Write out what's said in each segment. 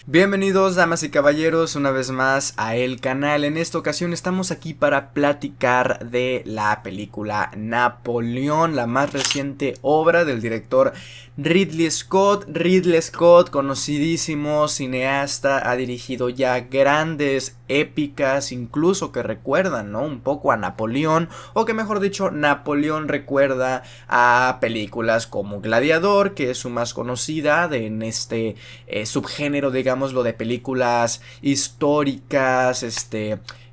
Bienvenidos damas y caballeros una vez más a el canal. En esta ocasión estamos aquí para platicar de la película Napoleón, la más reciente obra del director Ridley Scott. Ridley Scott, conocidísimo cineasta, ha dirigido ya grandes épicas, incluso que recuerdan, ¿no?, un poco a Napoleón, o que mejor dicho, Napoleón recuerda a películas como Gladiador, que es su más conocida en este subgénero, digámoslo, de películas históricas,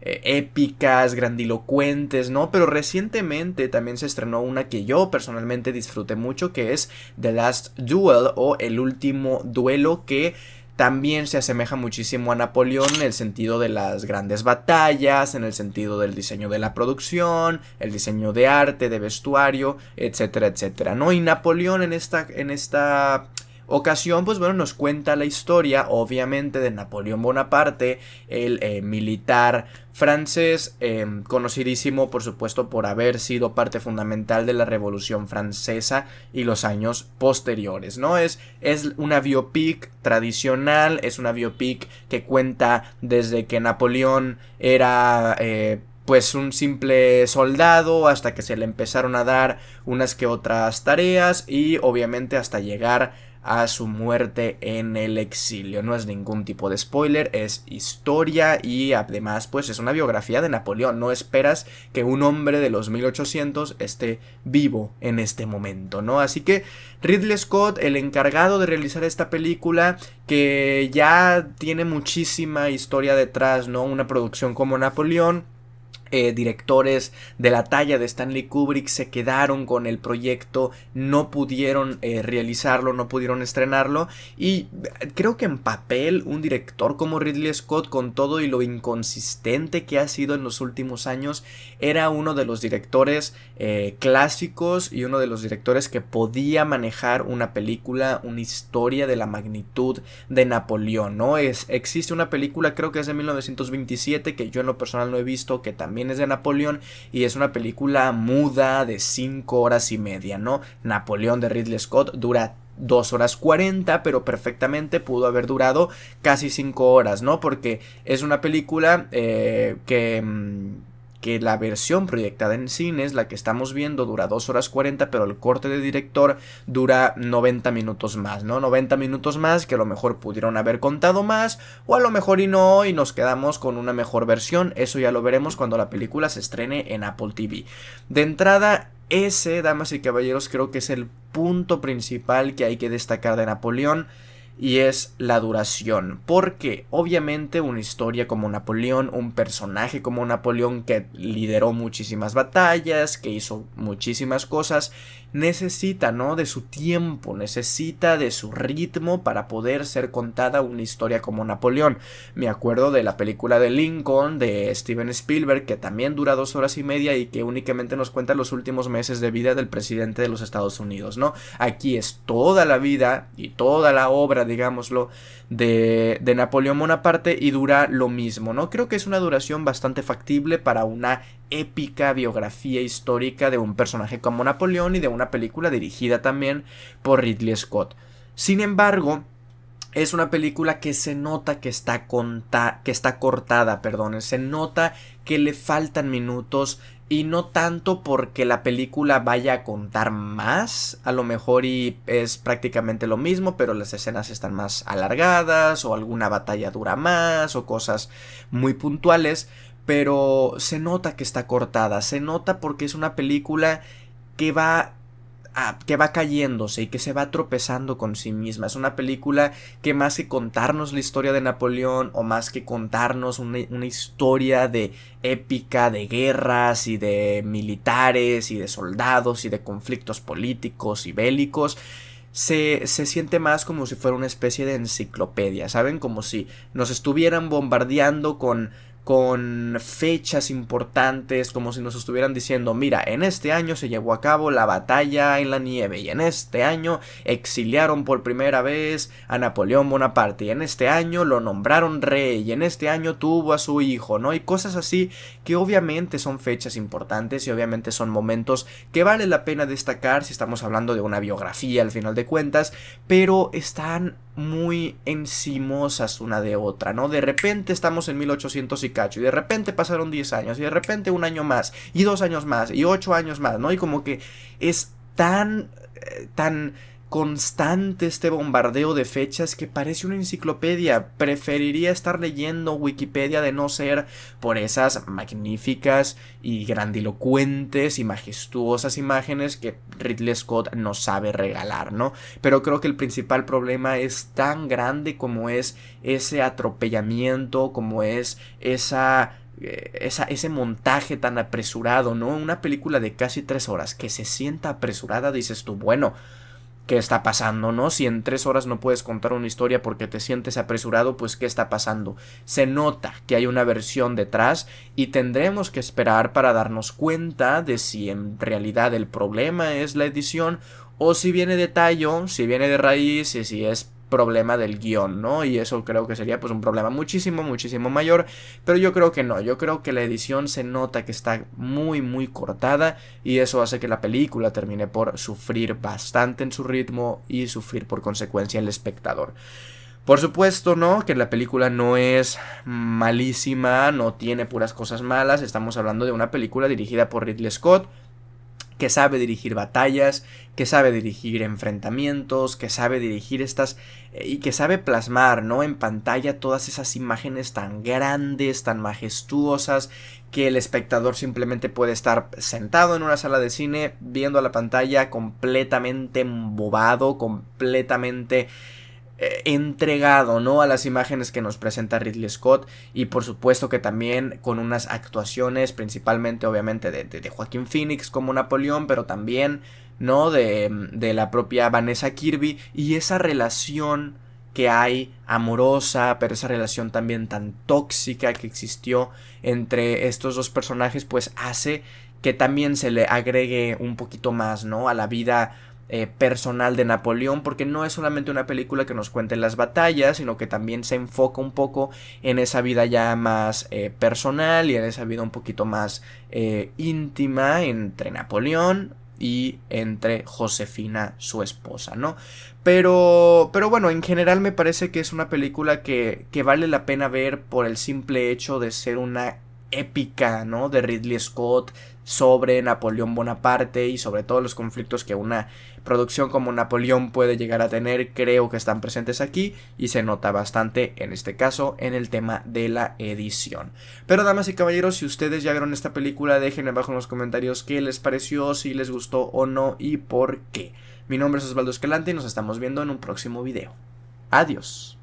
épicas, grandilocuentes, ¿no? Pero recientemente también se estrenó una que yo personalmente disfruté mucho, que es The Last Duel, o El Último Duelo, que también se asemeja muchísimo a Napoleón en el sentido de las grandes batallas, en el sentido del diseño de la producción, el diseño de arte, de vestuario, etcétera, etcétera, ¿no? Y Napoleón en esta ocasión, pues bueno, nos cuenta la historia, obviamente, de Napoleón Bonaparte, el militar francés, conocidísimo, por supuesto, por haber sido parte fundamental de la Revolución Francesa y los años posteriores, ¿no? Es una biopic tradicional, es una biopic que cuenta desde que Napoleón era pues un simple soldado, hasta que se le empezaron a dar unas que otras tareas y obviamente hasta llegar a su muerte en el exilio. No es ningún tipo de spoiler, es historia y además pues es una biografía de Napoleón. No esperas que un hombre de los 1800 esté vivo en este momento, ¿no? Así que Ridley Scott, el encargado de realizar esta película, que ya tiene muchísima historia detrás, ¿no? Una producción como Napoleón. Directores de la talla de Stanley Kubrick se quedaron con el proyecto, no pudieron realizarlo, no pudieron estrenarlo, y creo que en papel un director como Ridley Scott, con todo y lo inconsistente que ha sido en los últimos años, era uno de los directores clásicos y uno de los directores que podía manejar una película, una historia de la magnitud de Napoleón, ¿no? Existe una película, creo que es de 1927, que yo en lo personal no he visto, que también es de Napoleón, y es una película muda de 5 horas y media, ¿no? Napoleón de Ridley Scott dura 2 horas 40, pero perfectamente pudo haber durado casi 5 horas, ¿no? Porque es una película que la versión proyectada en cines, la que estamos viendo, dura 2 horas 40, pero el corte de director dura 90 minutos más, ¿no? 90 minutos más que a lo mejor pudieron haber contado más, o a lo mejor y no, y nos quedamos con una mejor versión. Eso ya lo veremos cuando la película se estrene en Apple TV. De entrada, ese, damas y caballeros, creo que es el punto principal que hay que destacar de Napoleón, y es la duración, porque obviamente una historia como Napoleón, un personaje como Napoleón que lideró muchísimas batallas, que hizo muchísimas cosas, necesita, ¿no?, de su tiempo, necesita de su ritmo para poder ser contada una historia como Napoleón. Me acuerdo de la película de Lincoln de Steven Spielberg, que también dura 2 horas y media y que únicamente nos cuenta los últimos meses de vida del presidente de los Estados Unidos, ¿no? Aquí es toda la vida y toda la obra, digámoslo, de Napoleón Bonaparte, y dura lo mismo, ¿no? Creo que es una duración bastante factible para una épica biografía histórica de un personaje como Napoleón y de una película dirigida también por Ridley Scott. Sin embargo, es una película que se nota que está cortada, se nota que le faltan minutos, y no tanto porque la película vaya a contar más, a lo mejor y es prácticamente lo mismo, pero las escenas están más alargadas, o alguna batalla dura más, o cosas muy puntuales, pero se nota que está cortada, se nota porque es una película que va cayéndose y que se va tropezando con sí misma. Es una película que, más que contarnos la historia de Napoleón, o más que contarnos una historia de épica de guerras y de militares y de soldados y de conflictos políticos y bélicos, se siente más como si fuera una especie de enciclopedia, ¿saben? Como si nos estuvieran bombardeando con fechas importantes, como si nos estuvieran diciendo: mira, en este año se llevó a cabo la batalla en la nieve, y en este año exiliaron por primera vez a Napoleón Bonaparte, y en este año lo nombraron rey, y en este año tuvo a su hijo, ¿no? Y cosas así que obviamente son fechas importantes y obviamente son momentos que vale la pena destacar si estamos hablando de una biografía al final de cuentas, pero están muy encimosas una de otra, ¿no? De repente estamos en 1800 y cacho, y de repente pasaron 10 años, y de repente un año más, y 2 años más, y 8 años más, ¿no? Y como que es tan constante este bombardeo de fechas que parece una enciclopedia. Preferiría estar leyendo Wikipedia de no ser por esas magníficas y grandilocuentes y majestuosas imágenes que Ridley Scott nos sabe regalar, ¿no? Pero creo que el principal problema es tan grande como es ese atropellamiento, como es ese montaje tan apresurado, ¿no? Una película de casi 3 horas que se sienta apresurada, dices tú, bueno, ¿qué está pasando, no? Si en 3 horas no puedes contar una historia porque te sientes apresurado, pues ¿qué está pasando? Se nota que hay una versión detrás y tendremos que esperar para darnos cuenta de si en realidad el problema es la edición o si viene de tallo, si viene de raíz y si es problema del guión, ¿no? Y eso creo que sería pues un problema muchísimo mayor, pero yo creo que no, yo creo que la edición se nota que está muy cortada y eso hace que la película termine por sufrir bastante en su ritmo y sufrir por consecuencia el espectador. Por supuesto, ¿no? Que la película no es malísima, no tiene puras cosas malas, estamos hablando de una película dirigida por Ridley Scott, que sabe dirigir batallas, que sabe dirigir enfrentamientos, que sabe dirigir y que sabe plasmar, ¿no? En pantalla todas esas imágenes tan grandes, tan majestuosas, que el espectador simplemente puede estar sentado en una sala de cine viendo a la pantalla completamente embobado, completamente entregado, ¿no? A las imágenes que nos presenta Ridley Scott, y por supuesto que también con unas actuaciones principalmente obviamente de Joaquín Phoenix como Napoleón, pero también, ¿no? De la propia Vanessa Kirby y esa relación que hay amorosa, pero esa relación también tan tóxica que existió entre estos dos personajes, pues hace que también se le agregue un poquito más, ¿no? A la vida personal de Napoleón, porque no es solamente una película que nos cuente las batallas, sino que también se enfoca un poco en esa vida ya más personal y en esa vida un poquito más íntima entre Napoleón y entre Josefina, su esposa, ¿no? Pero bueno, en general me parece que es una película que vale la pena ver por el simple hecho de ser una épica, ¿no? De Ridley Scott sobre Napoleón Bonaparte y sobre todos los conflictos que una producción como Napoleón puede llegar a tener. Creo que están presentes aquí y se nota bastante en este caso en el tema de la edición. Pero damas y caballeros, si ustedes ya vieron esta película, déjenme abajo en los comentarios qué les pareció, si les gustó o no y por qué. Mi nombre es Osvaldo Escalante y nos estamos viendo en un próximo video. Adiós.